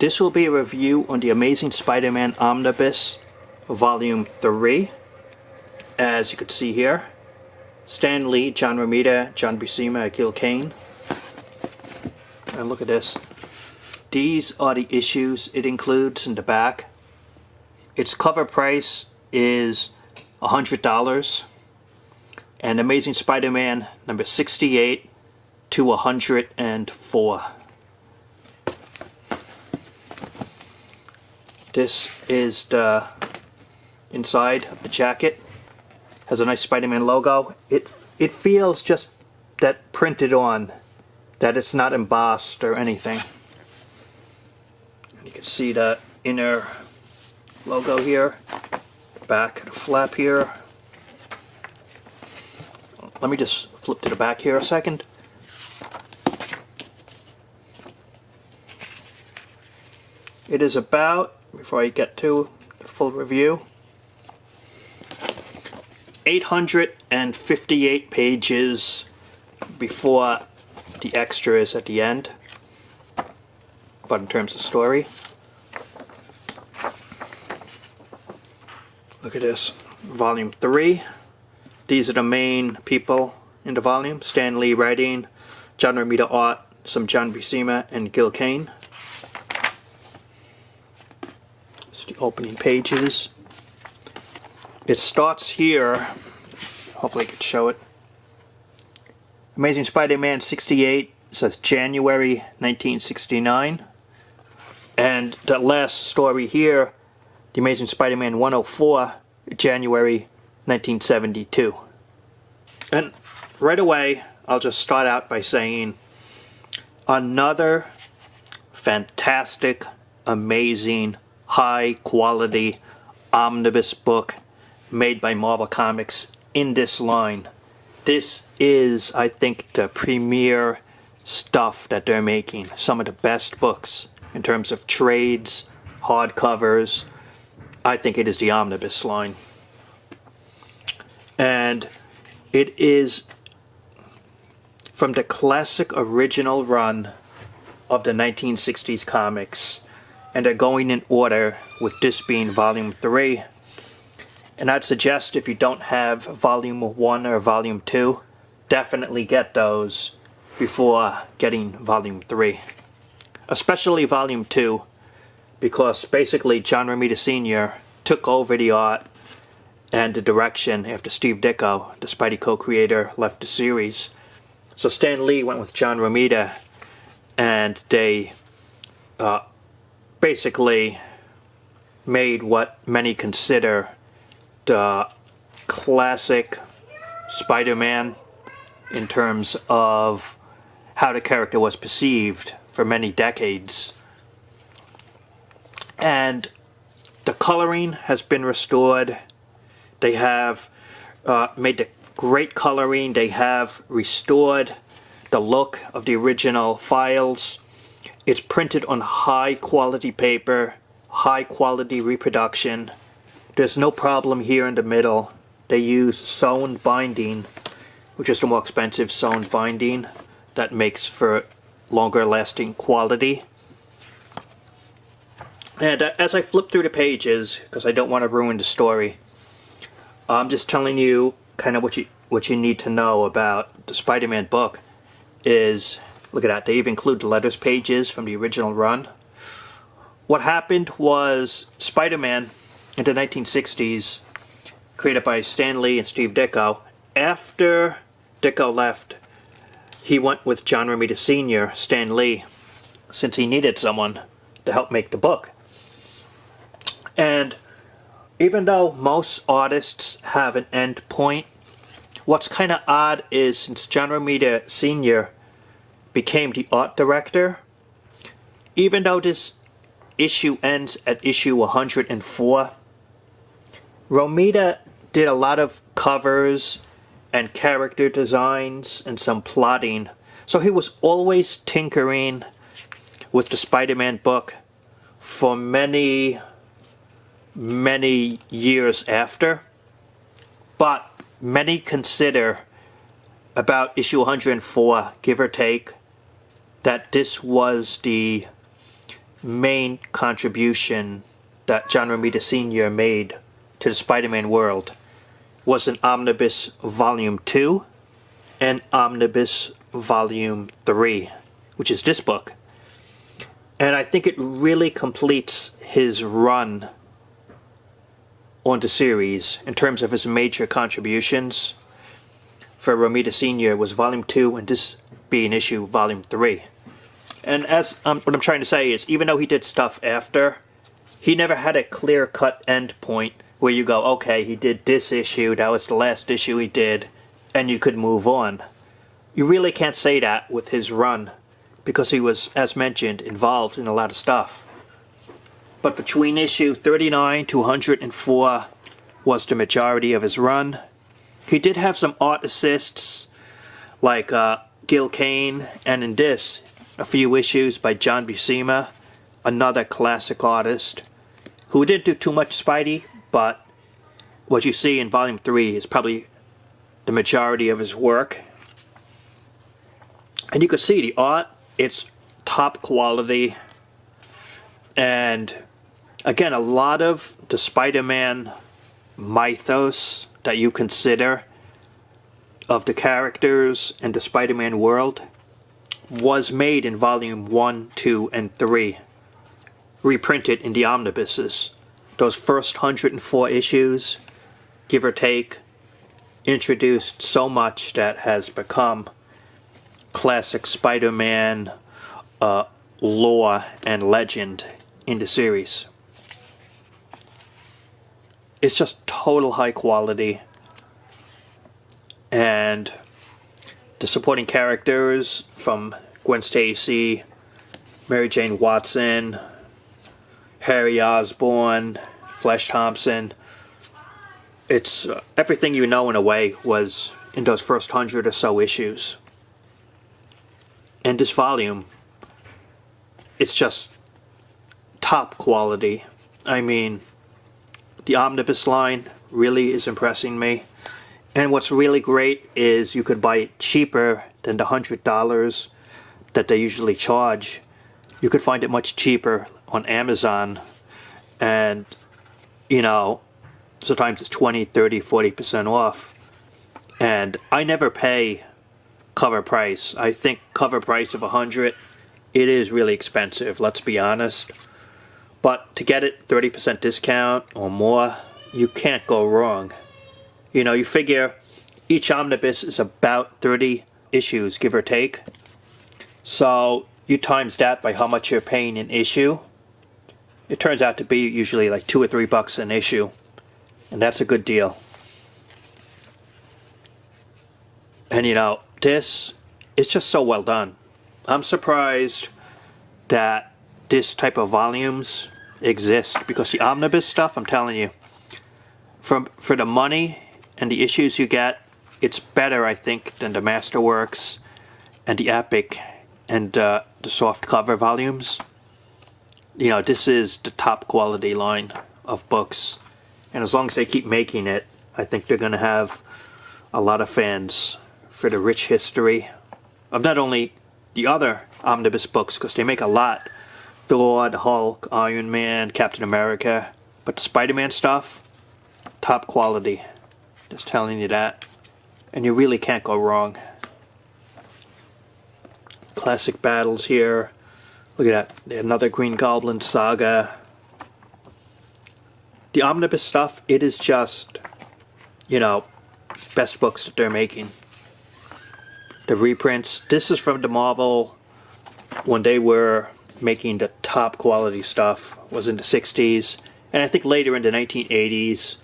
This will be a review on the Amazing Spider-Man Omnibus Volume 3. As you can see here, Stan Lee, John Romita, John Buscema, Kane. And look at this. These are the issues it includes in the back. Its cover price is $100. And Amazing Spider-Man number 68 to 104. This is the inside of the jacket. Has a nice Spider-Man logo. It feels just that printed on, that it's not embossed or anything. And you can see the inner logo here, back of the flap here. Let me just flip to the back here a second. It is about, before I get to the full review, 858 pages before the extras at the end, but in terms of story, look at this, Volume 3. These are the main people in the volume. Stan Lee writing, John Romita art, some John Buscema and Kane. It's the opening pages. It starts here, hopefully I can show it. Amazing Spider-Man 68 says January 1969. And the last story here, The Amazing Spider-Man 104, January 1972. And right away, I'll just start out by saying another fantastic, amazing, high quality omnibus book made by Marvel Comics in this line. This is, I think, the premier stuff that they're making. Some of the best books in terms of trades, hardcovers. I think it is the omnibus line. And it is from the classic original run of the 1960s comics, and they're going in order, with this being Volume 3. And I'd suggest, if you don't have Volume 1 or Volume 2, definitely get those before getting Volume 3. Especially Volume 2, because basically John Romita Sr. took over the art and the direction after Steve Ditko, the Spidey co-creator, left the series. So Stan Lee went with John Romita, and they basically made what many consider the classic Spider-Man in terms of how the character was perceived for many decades. And the coloring has been restored. They have made the great coloring. They have restored the look of the original files. It's printed on high quality paper, high quality reproduction. There's no problem here in the middle. They use sewn binding, which is the more expensive sewn binding that makes for longer lasting quality. And as I flip through the pages, because I don't want to ruin the story, I'm just telling you kind of what you need to know about the Spider-Man book. Is, look at that, they even include the letters pages from the original run. What happened was Spider-Man in the 1960s, created by Stan Lee and Steve Ditko. After Ditko left, he went with John Romita Sr., Stan Lee, since he needed someone to help make the book. And even though most artists have an end point, what's kind of odd is, since John Romita Sr. became the art director, even though this issue ends at issue 104, Romita did a lot of covers and character designs and some plotting. So he was always tinkering with the Spider-Man book for many years after. But many consider, about issue 104, give or take, that this was the main contribution that John Romita Sr. made to the Spider-Man world was an Omnibus Volume 2 and Omnibus Volume 3, which is this book. And I think it really completes his run on the series in terms of his major contributions. For Romita Sr. was Volume 2 and this being issue Volume 3. And as what I'm trying to say is, even though he did stuff after, he never had a clear-cut end point where you go, okay, he did this issue, that was the last issue he did, and you could move on. You really can't say that with his run, because he was, as mentioned, involved in a lot of stuff. But between issue 39 to 104 was the majority of his run. He did have some art assists, like Gil Kane, and in this, a few issues by John Buscema, another classic artist, who didn't do too much Spidey, but what you see in Volume 3 is probably the majority of his work. And you can see the art, it's top quality, and again, a lot of the Spider-Man mythos that you consider of the characters in the Spider-Man world was made in Volume 1, 2, and 3, reprinted in the omnibuses. Those first 104 issues, give or take, introduced so much that has become classic Spider-Man lore and legend in the series. It's just total high quality, and the supporting characters from Gwen Stacy, Mary Jane Watson, Harry Osborn, Flash Thompson, it's everything you know in a way was in those first 100 or so issues. And this volume, it's just top quality. I mean, the omnibus line really is impressing me. And what's really great is you could buy it cheaper than the $100 that they usually charge. You could find it much cheaper on Amazon. And, you know, sometimes it's 20, 30, 40% off. And I never pay cover price. I think cover price of $100, it is really expensive, let's be honest. But to get it 30% discount or more, you can't go wrong. You know, you figure each omnibus is about 30 issues, give or take. So you times that by how much you're paying an issue. It turns out to be usually like $2 or $3 an issue. And that's a good deal. And you know, this is just so well done. I'm surprised that this type of volumes exist, because the omnibus stuff, I'm telling you, for the money and the issues you get, it's better, I think, than the Masterworks and the Epic and the soft cover volumes. You know, this is the top quality line of books, and as long as they keep making it, I think they're going to have a lot of fans for the rich history of not only the other omnibus books, because they make a lot, Thor, the Hulk, Iron Man, Captain America, but the Spider-Man stuff, top quality, just telling you that, and you really can't go wrong. Classic battles here. Look at that, another Green Goblin saga. The omnibus stuff, it is just, you know, best books that they're making. The reprints, this is from the Marvel when they were making the top quality stuff, was in the 60s, and I think later in the 1980s.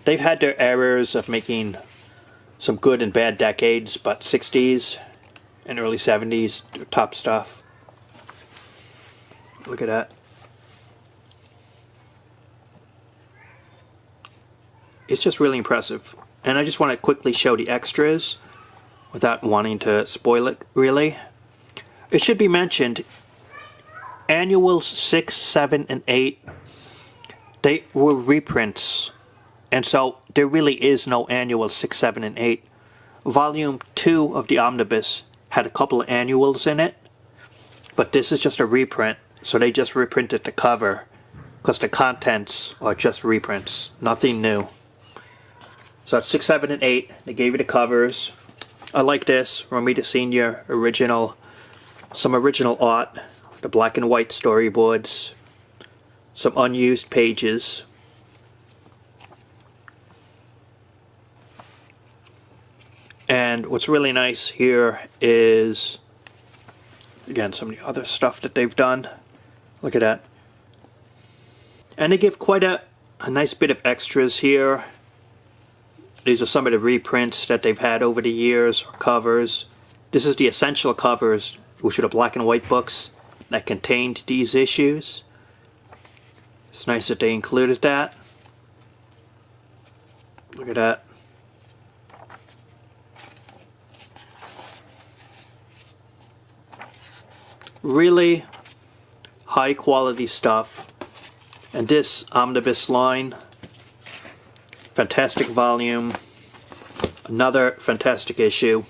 They've had their errors of making some good and bad decades, but 60s and early 70s, top stuff. Look at that. It's just really impressive. And I just want to quickly show the extras without wanting to spoil it, really. It should be mentioned, annuals 6, 7, and 8, they were reprints. And so there really is no annual 6, 7, and 8. Volume 2 of the Omnibus had a couple of annuals in it, but this is just a reprint. so they just reprinted the cover because the contents are just reprints, nothing new. So it's 6, 7, and 8. They gave you the covers. I like this. Romita Senior original. Some original art. The black and white storyboards. Some unused pages. And what's really nice here is, again, some of the other stuff that they've done. Look at that. And they give quite a nice bit of extras here. These are some of the reprints that they've had over the years, or covers. This is the essential covers, which are the black and white books that contained these issues. It's nice that they included that. Look at that. Really high quality stuff. And this Omnibus line, fantastic volume, another fantastic issue.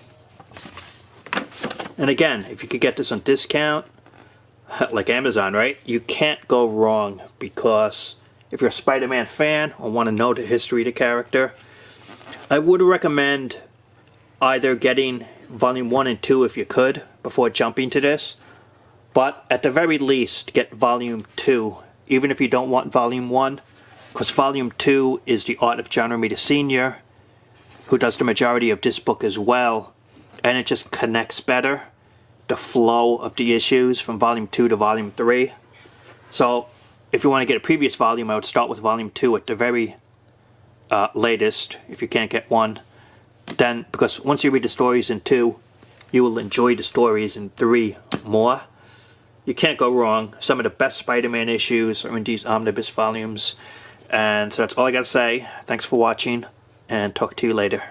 And again, if you could get this on discount, like Amazon, right? You can't go wrong, because if you're a Spider-Man fan or want to know the history of the character, I would recommend either getting volume 1 and 2 if you could before jumping to this, but at the very least get volume 2, even if you don't want volume 1, because volume 2 is the art of John Romita Sr., who does the majority of this book as well, and it just connects better, the flow of the issues from volume 2 to volume 3. So if you want to get a previous volume, I would start with volume 2 at the very latest, if you can't get 1. Then, because once you read the stories in 2, you will enjoy the stories in 3 more. You can't go wrong. Some of the best Spider-Man issues are in these omnibus volumes. And so that's all I got to say. Thanks for watching, and talk to you later.